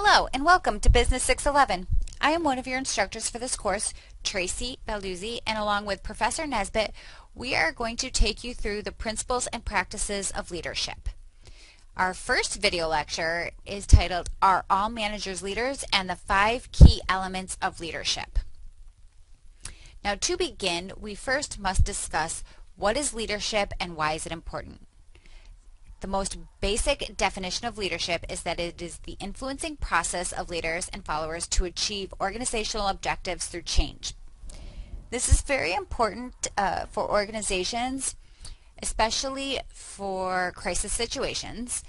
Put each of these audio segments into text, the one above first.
Hello and welcome to Business 611. I am one of your instructors for this course, Tracy Balduzzi, and along with Professor Nesbitt, we are going to take you through the principles and practices of leadership. Our first video lecture is titled, Are All Managers Leaders? And the 5 Key Elements of Leadership. Now to begin, we first must discuss what is leadership and why is it important. The most basic definition of leadership is that it is the influencing process of leaders and followers to achieve organizational objectives through change. This is very important for organizations, especially for crisis situations.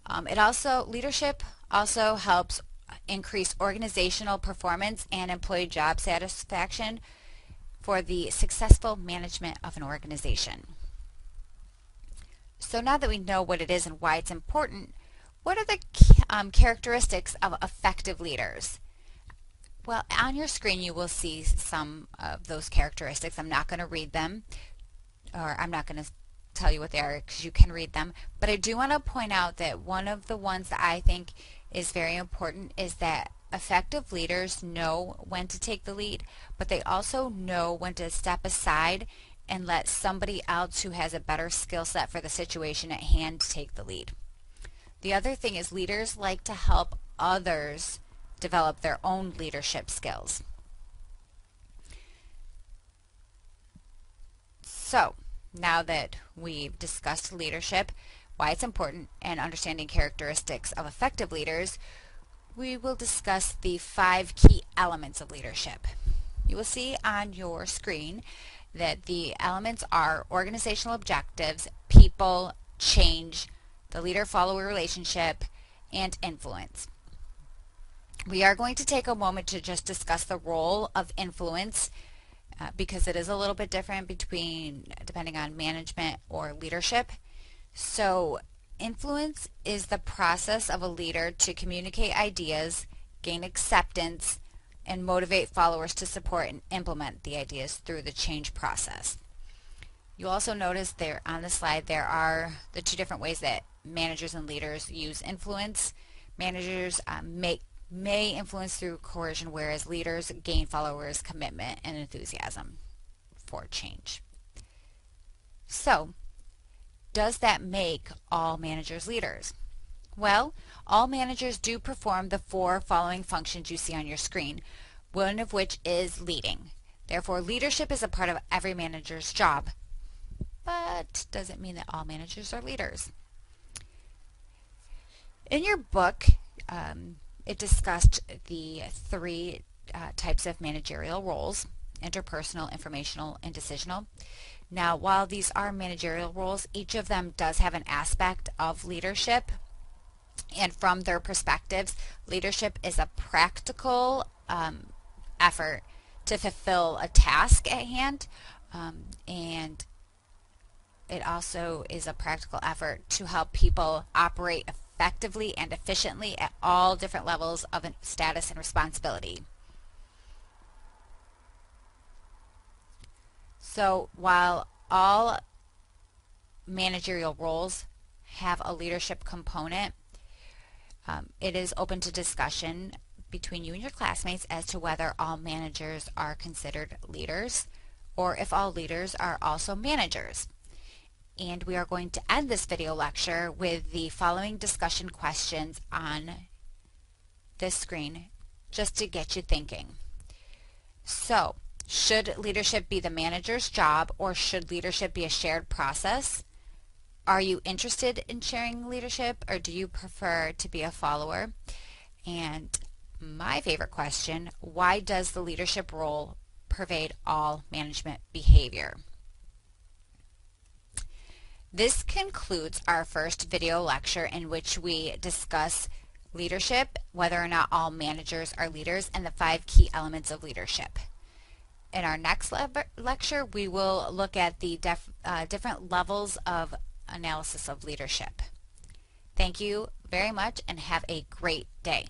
Leadership also helps increase organizational performance and employee job satisfaction for the successful management of an organization. So now that we know what it is and why it's important, what are the characteristics of effective leaders? Well, on your screen you will see some of those characteristics. I'm not going to read them, or I'm not going to tell you what they are because you can read them, but I do want to point out that one of the ones that I think is very important is that effective leaders know when to take the lead, but they also know when to step aside and let somebody else who has a better skill set for the situation at hand take the lead. The other thing is leaders like to help others develop their own leadership skills. So, now that we've discussed leadership, why it's important, and understanding characteristics of effective leaders, we will discuss the 5 key elements of leadership. You will see on your screen that the elements are organizational objectives, people, change, the leader-follower relationship, and influence. We are going to take a moment to just discuss the role of influence because it is a little bit different depending on management or leadership. So influence is the process of a leader to communicate ideas, gain acceptance, and motivate followers to support and implement the ideas through the change process. You'll also notice there on the slide there are the 2 different ways that managers and leaders use influence. Managers may influence through coercion, whereas leaders gain followers' commitment and enthusiasm for change. So, does that make all managers leaders? Well, all managers do perform the 4 following functions you see on your screen, one of which is leading. Therefore, leadership is a part of every manager's job. But does it mean that all managers are leaders? In your book, it discussed the 3 types of managerial roles: interpersonal, informational, and decisional. Now, while these are managerial roles, each of them does have an aspect of leadership. And from their perspectives, leadership is a practical effort to fulfill a task at hand, and it also is a practical effort to help people operate effectively and efficiently at all different levels of status and responsibility. So while all managerial roles have a leadership component, it is open to discussion between you and your classmates as to whether all managers are considered leaders or if all leaders are also managers. And we are going to end this video lecture with the following discussion questions on this screen just to get you thinking. So, should leadership be the manager's job, or should leadership be a shared process? Are you interested in sharing leadership, or do you prefer to be a follower? And my favorite question, why does the leadership role pervade all management behavior? This concludes our first video lecture in which we discuss leadership, whether or not all managers are leaders, and the 5 key elements of leadership. In our next lecture, we will look at the different levels of analysis of leadership. Thank you very much and have a great day.